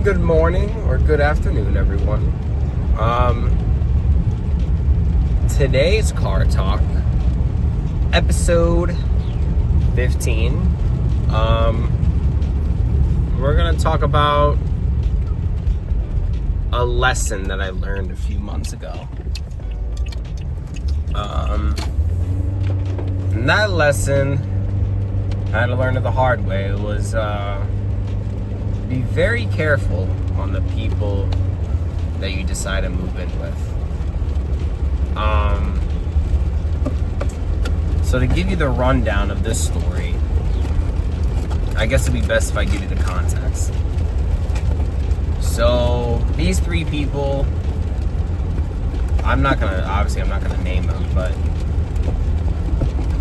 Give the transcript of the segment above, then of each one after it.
Good morning or good afternoon, everyone. Today's Car Talk, episode 15. We're gonna talk about a lesson that I learned a few months ago. And that lesson I had to learn it the hard way. It was be very careful on the people that you decide to move in with. So to give you the rundown of this story, I guess it'd be best if I give you the context. So these three people, I'm not gonna name them, but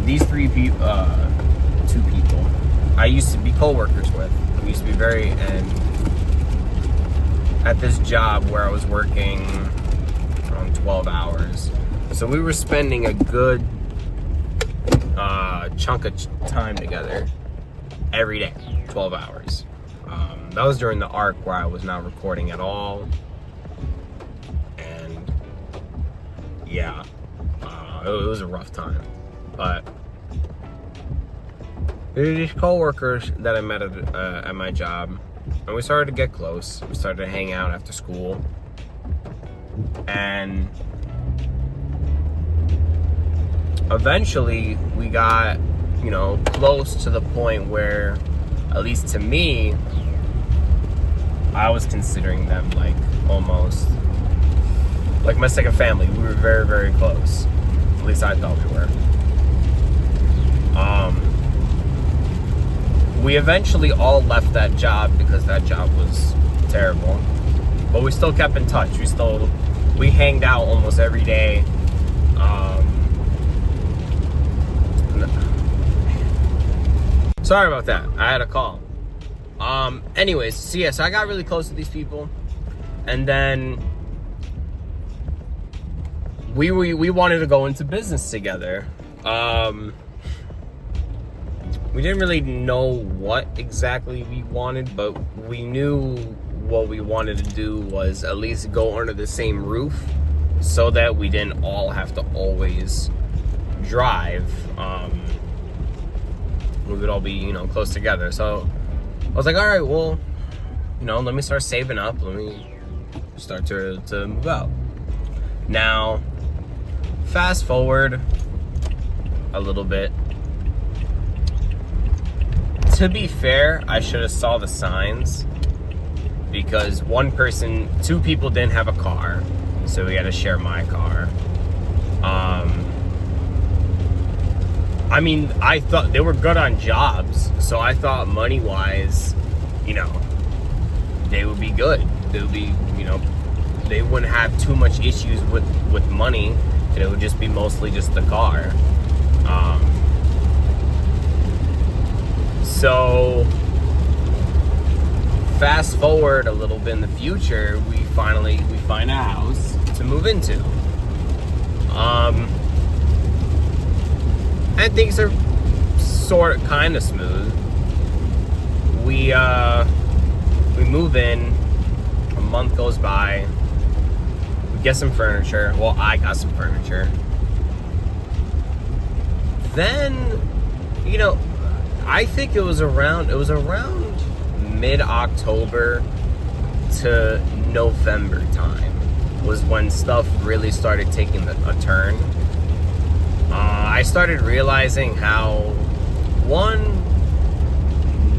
these three people, two people, I used to be co-workers with. We used to be and at this job where I was working around 12 hours. So we were spending a good chunk of time together every day, 12 hours. That was during the arc where I was not recording at all. And yeah, it was a rough time. But these co-workers that I met at my job, and we started to get close. We started to hang out after school, and eventually we got, close to the point where, at least to me, I was considering them like almost like my second family. We were very, very close. At least I thought we were. We eventually all left that job because that job was terrible. But we still kept in touch. We hanged out almost every day. Sorry about that. I had a call. Anyways, so I got really close to these people. And then we wanted to go into business together. We didn't really know what exactly we wanted, but we knew what we wanted to do was at least go under the same roof so that we didn't all have to always drive. We would all be, close together. So I was like, all right, well, let me start saving up. Let me start to move out. Now, fast forward a little bit. To be fair, I should have saw the signs because two people didn't have a car, so we had to share my car. I thought they were good on jobs, so I thought money-wise, they would be good. They would be, they wouldn't have too much issues with money, and it would just be mostly just the car. So fast forward a little bit in the future, we find a house to move into. And things are kind of smooth. We move in, a month goes by, we get some furniture. Well, I got some furniture. Then, I think it was around mid-October to November time was when stuff really started taking a turn. I started realizing how,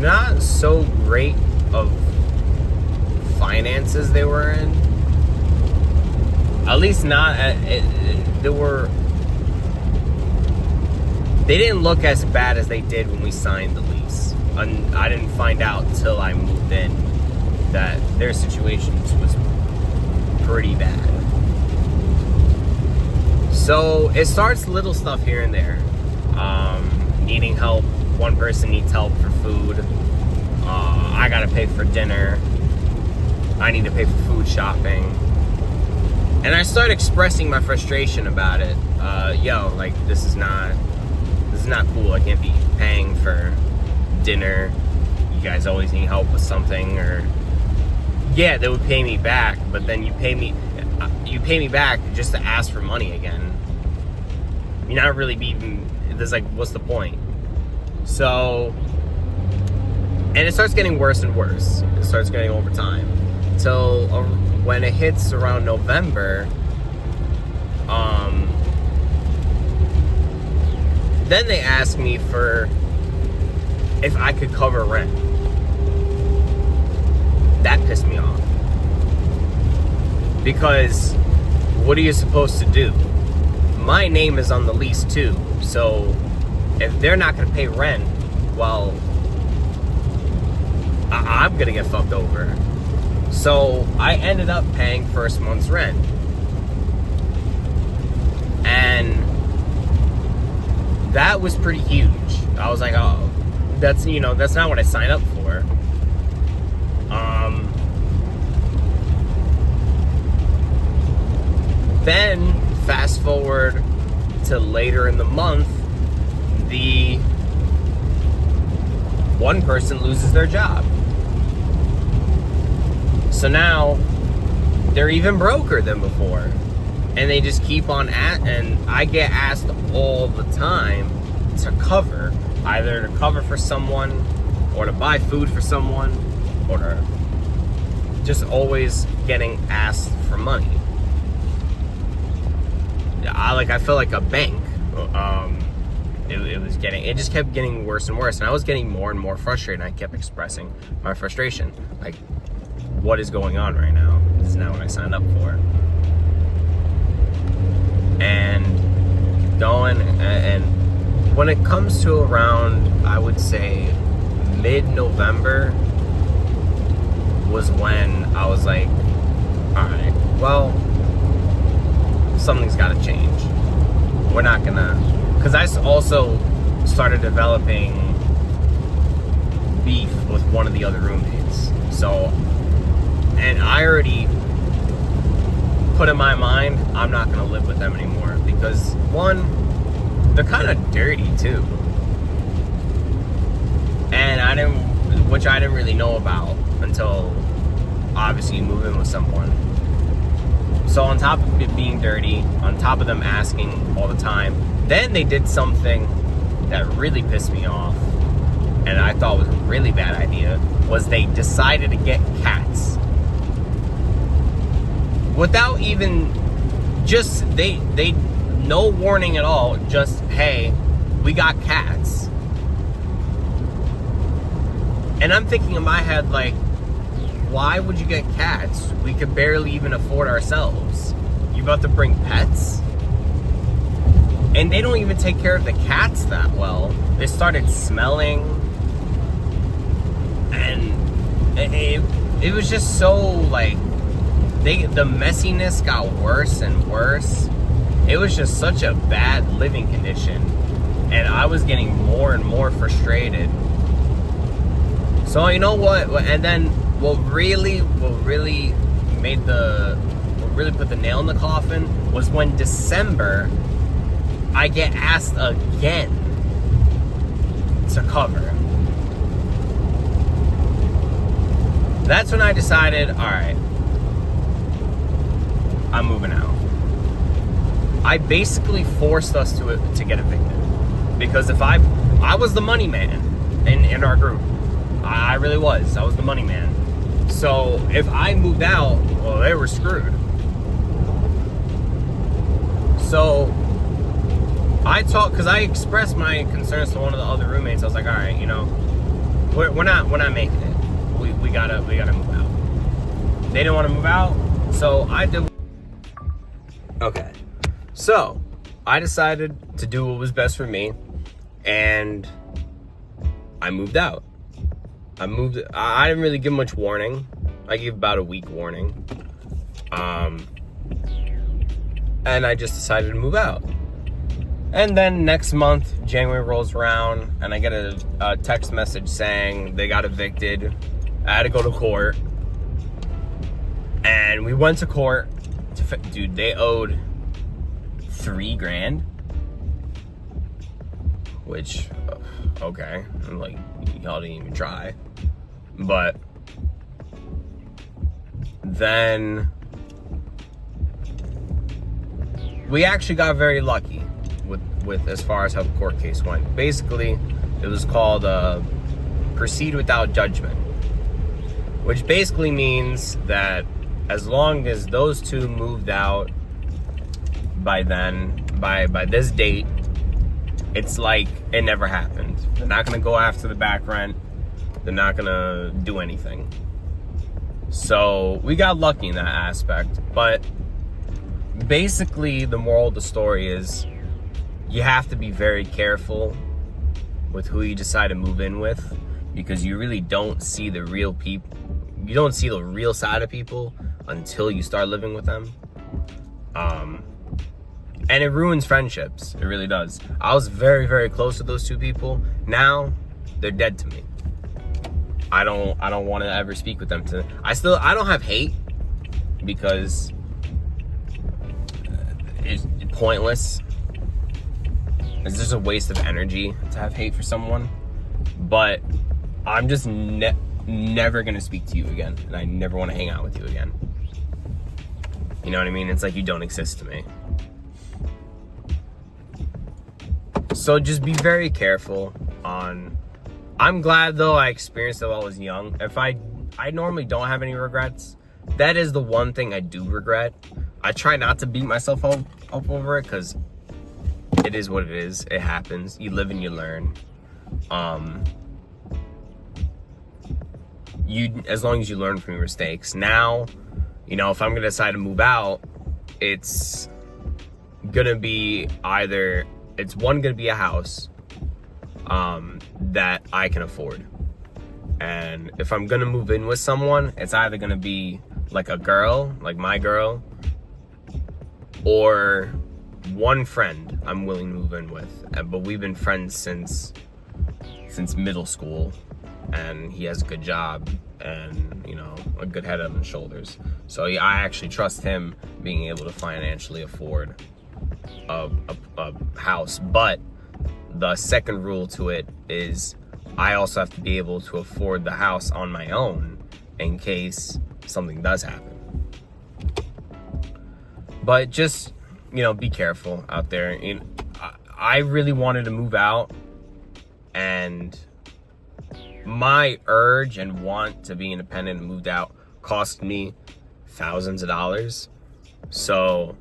not so great of finances they were in. At least not, they didn't look as bad as they did when we signed the lease. And I didn't find out till I moved in that their situation was pretty bad. So it starts little stuff here and there. Needing help. One person needs help for food. I gotta pay for dinner. I need to pay for food shopping. And I started expressing my frustration about it. This is not cool. I can't be paying for dinner. You guys always need help with something, or yeah, they would pay me back, but then you pay me back just to ask for money again. You're not really being, there's like, what's the point? So, and it starts getting worse and worse. It starts getting over time. Till when it hits around November, then they ask me for if I could cover rent. That pissed me off. Because what are you supposed to do? My name is on the lease too. So if they're not going to pay rent, well, I'm going to get fucked over. So I ended up paying first month's rent. And that was pretty huge. I was like, oh, that's not what I signed up for. Then fast forward to later in the month, the one person loses their job. So now they're even broker than before. And they just keep on and I get asked all the time to cover, either to cover for someone or to buy food for someone or to just always getting asked for money. I felt like a bank. It just kept getting worse and worse, and I was getting more and more frustrated, and I kept expressing my frustration. Like, what is going on right now? This is not what I signed up for. And going, and when it comes to around, I would say, mid-November was when I was like, alright, well, something's got to change. We're not gonna, because I also started developing beef with one of the other roommates. So, and I already put in my mind, I'm not gonna live with them anymore because one, they're kind of dirty too, and which I didn't really know about until obviously you move in with someone. So on top of it being dirty, on top of them asking all the time, then they did something that really pissed me off, and I thought was a really bad idea, was they decided to get cats. Without even, just, they no warning at all, just, hey, we got cats. And I'm thinking in my head, like, why would you get cats? We could barely even afford ourselves. You about to bring pets? And they don't even take care of the cats that well. They started smelling. And it was just so, like, the messiness got worse and worse. It was just such a bad living condition. And I was getting more and more frustrated. So you know what? And then what really put the nail in the coffin was when December I get asked again to cover. That's when I decided, alright, I'm moving out. I basically forced us to get evicted. Because if I was the money man in our group. I really was. I was the money man. So if I moved out, well, they were screwed. So because I expressed my concerns to one of the other roommates. I was like, all right, we're not making it. We gotta move out. They didn't want to move out, so I did. Okay, so I decided to do what was best for me, and I moved out. I didn't really give much warning. I gave about a week warning. And I just decided to move out. And then next month, January rolls around, and I get a text message saying they got evicted. I had to go to court. And we went to court. Dude, they owed $3,000. Which, okay. I'm like, y'all didn't even try. But then we actually got very lucky with as far as how the court case went. Basically, it was called proceed without judgment, which basically means that as long as those two moved out by this date, it's like it never happened. They're not gonna go after the back rent. They're not gonna do anything. So we got lucky in that aspect. But basically, the moral of the story is you have to be very careful with who you decide to move in with, because you really don't see the real people. You don't see the real side of people until you start living with them. And it ruins friendships. It really does. I was very, very close to those two people. Now they're dead to me. I don't want to ever speak with them. I don't have hate, because it's pointless. It's just a waste of energy to have hate for someone. But I'm just never gonna speak to you again, and I never want to hang out with you again. You know what I mean? It's like you don't exist to me. So just be very careful on. I'm glad though I experienced it while I was young. If I normally don't have any regrets. That is the one thing I do regret. I try not to beat myself up over it, because it is what it is. It happens. You live and you learn. As long as you learn from your mistakes. Now, if I'm gonna decide to move out, it's gonna be gonna be a house that I can afford. And if I'm gonna move in with someone, it's either gonna be like a girl, like my girl, or one friend I'm willing to move in with. But we've been friends since middle school, and he has a good job and a good head on his shoulders. So I actually trust him being able to financially afford a house. But the second rule to it is I also have to be able to afford the house on my own in case something does happen. But just, be careful out there. I really wanted to move out, and my urge and want to be independent and moved out cost me thousands of dollars. So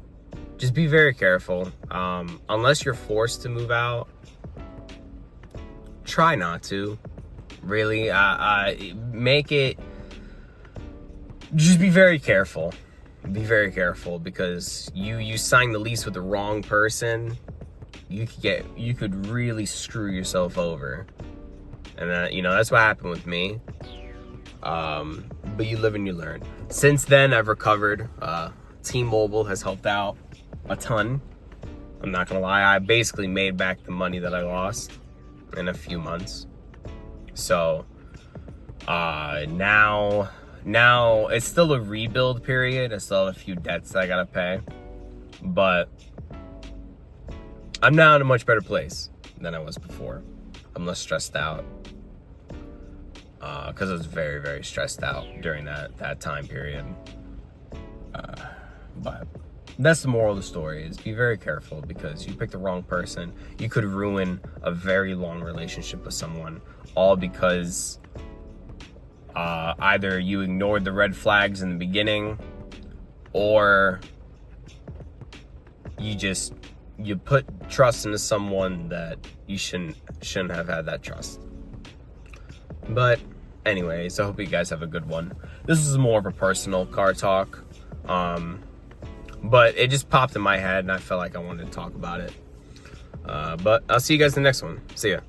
just be very careful. Unless you're forced to move out, try not to. Really, make it. Just be very careful. Be very careful, because you sign the lease with the wrong person, you could really screw yourself over. And that's what happened with me. But you live and you learn. Since then, I've recovered. T-Mobile has helped out a ton. I'm not gonna lie, I basically made back the money that I lost in a few months. So now it's still a rebuild period. I still have a few debts that I gotta pay, but I'm now in a much better place than I was before. I'm less stressed out, because I was very, very stressed out during that time period. But that's the moral of the story, is be very careful, because you pick the wrong person. You could ruin a very long relationship with someone, all because either you ignored the red flags in the beginning, or you put trust into someone that you shouldn't have had that trust. But anyways, I hope you guys have a good one. This is more of a personal car talk, but it just popped in my head and I felt like I wanted to talk about it. But I'll see you guys in the next one. See ya.